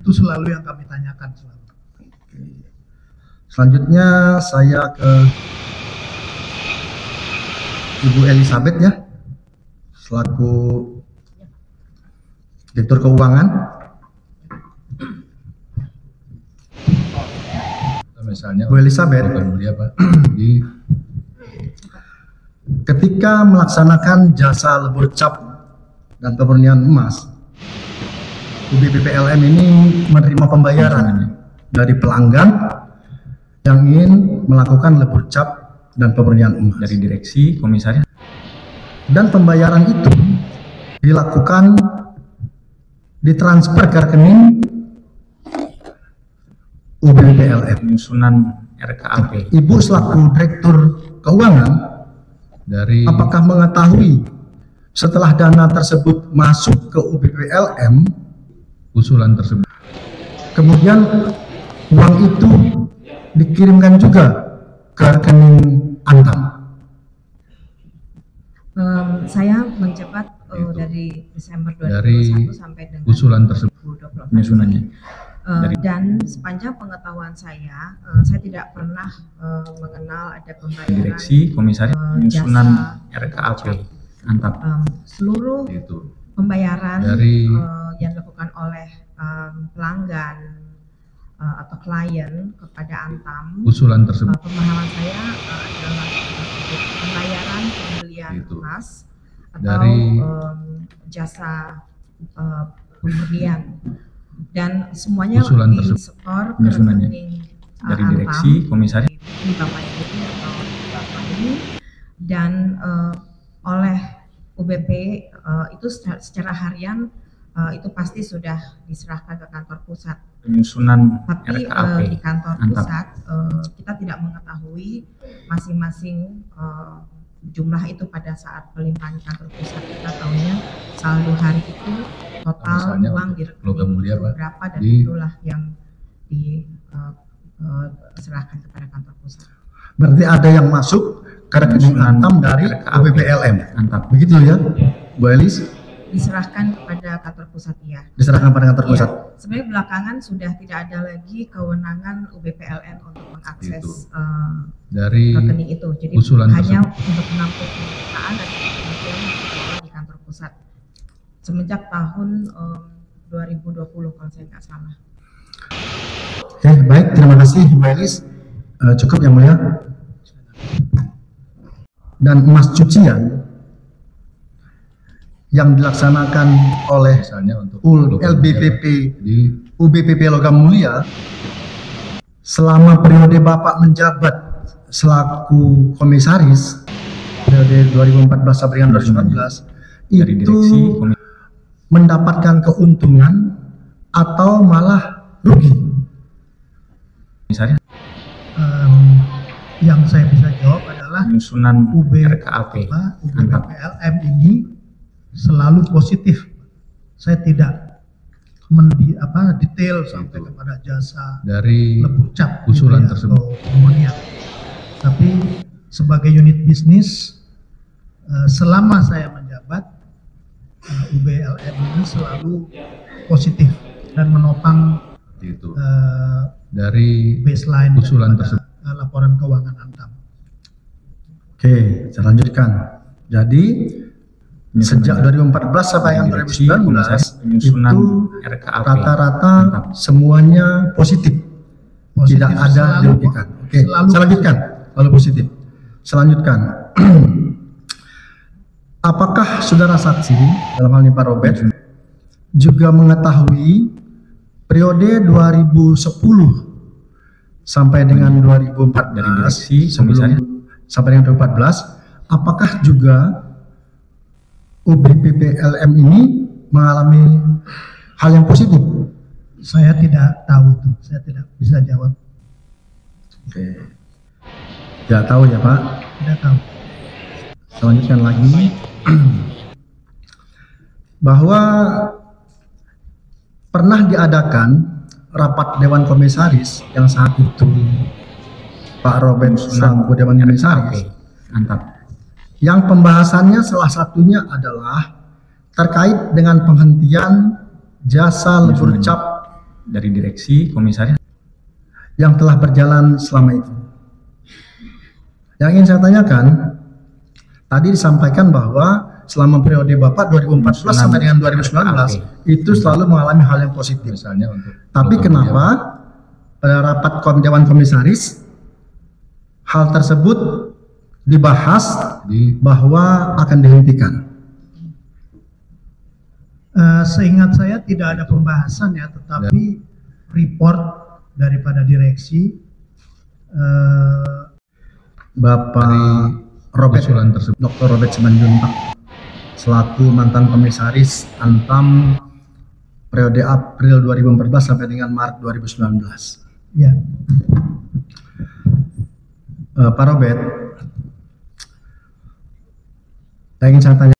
Itu selalu yang kami tanyakan selalu. Selanjutnya saya ke Ibu Elizabeth ya, selaku Direktur Keuangan. Misalnya Bu Elizabeth, ketika melaksanakan jasa lebur cap dan pemurnian emas, UBPPLM ini menerima pembayaran dari pelanggan yang ingin melakukan lebur cap dan pemurnian emas dari direksi, komisaris, dan pembayaran itu dilakukan ditransfer ke rekening UBPPLM. penyusunan RKAP Ibu selaku Direktur Keuangan, dari apakah mengetahui setelah dana tersebut masuk ke UBPLM, usulan tersebut kemudian uang itu dikirimkan juga ke rekening Antam? Saya menjabat dari Desember 2021 dari sampai dengan usulan tersebut 2024. penyusunannya Dan sepanjang pengetahuan saya tidak pernah mengenal ada pembayaran direksi, komisaris, penyusunan RKAP Antam seluruh itu pembayaran dari yang dilakukan oleh pelanggan atau klien kepada Antam. usulan tersebut Pemahaman saya adalah pembayaran pembelian Itu. emas atau Dari jasa pemurnian, dan semuanya usulan di tersebut setor ke penyusunannya rekening dari Antam, direksi, komisaris, di Bapak Ibu atau Bapak ini, dan oleh UBP itu secara harian itu pasti sudah diserahkan ke kantor pusat. penyusunan Tapi RKAP di kantor Antam. pusat kita tidak mengetahui masing-masing jumlah itu pada saat pelimpahan kantor pusat. Kita tahunya saldo hari itu total Misalnya uang di logam rekening mulia, itu Pak, berapa, dan di- itulah yang diserahkan kepada kantor pusat. Berarti ada yang masuk ke rekening Penyusunan Antam dari RKAP UBPLM, Antam begitu ya, Bu Elis? Diserahkan kepada kantor pusat, ya. Diserahkan pada kantor Iya. pusat. Sebenarnya belakangan sudah tidak ada lagi kewenangan UBPLN untuk mengakses Itu. dari rekening itu. Jadi usulan hanya tersebut. untuk menampung permintaan dan kemudian dikelola di kantor pusat semenjak tahun 2020 kalau saya nggak salah. Oke, baik, terima kasih Bu Elis. Cukup yang mulia. Dan emas cucian yang dilaksanakan oleh misalnya untuk LBPP di UBPP Logam Mulia selama periode Bapak menjabat selaku komisaris periode 2014 sampai dengan 2019 dari direksi, itu mendapatkan keuntungan atau malah rugi? komisaris, Yang saya bisa jawab adalah penyusunan RKAP Antam UBPPLM ini selalu positif. Saya tidak detail sampai Itu. kepada jasa dari lebur cap usulan gitu ya, tersebut. atau pemurnian. Tapi sebagai unit bisnis, selama saya menjabat, UBLM ini selalu positif dan menopang itu dari baseline usulan daripada, laporan keuangan Antam. Oke, saya lanjutkan. Jadi sejak 2014 sampai yang 2019 penyusunan itu RKAP rata-rata Antam. semuanya positif, tidak ada selalu, dirugikan. Oke, selalu saya lanjutkan. Lalu positif. Selanjutkan. Apakah saudara saksi dalam hal ini Pak Robert juga mengetahui periode 2010 sampai dengan 2014 Dari direksi, sebelum sampai dengan 2014, apakah juga UBPPLM ini mengalami hal yang positif? Saya tidak tahu itu, saya tidak bisa jawab, Oke. Tidak tahu ya Pak. tidak tahu. Selanjutkan lagi bahwa pernah diadakan rapat Dewan Komisaris yang saat itu Pak Robert selaku Dewan Komisaris, Antam yang pembahasannya salah satunya adalah terkait dengan penghentian jasa lebur cap dari direksi, komisaris. yang telah berjalan selama itu. Yang ingin saya tanyakan, tadi disampaikan bahwa selama periode Bapak 2014 sampai dengan 2019 itu selalu mengalami hal yang positif. Misalnya untuk Tapi kenapa pada rapat Dewan Komisaris hal tersebut dibahas bahwa akan dihentikan? Seingat saya tidak ada pembahasan ya, tetapi report daripada direksi Bapak Robert Dr. Robert Simanjuntak selaku mantan komisaris Antam periode April 2014 sampai dengan Maret 2019. ya. Pak Robert, saya ingin saya tanya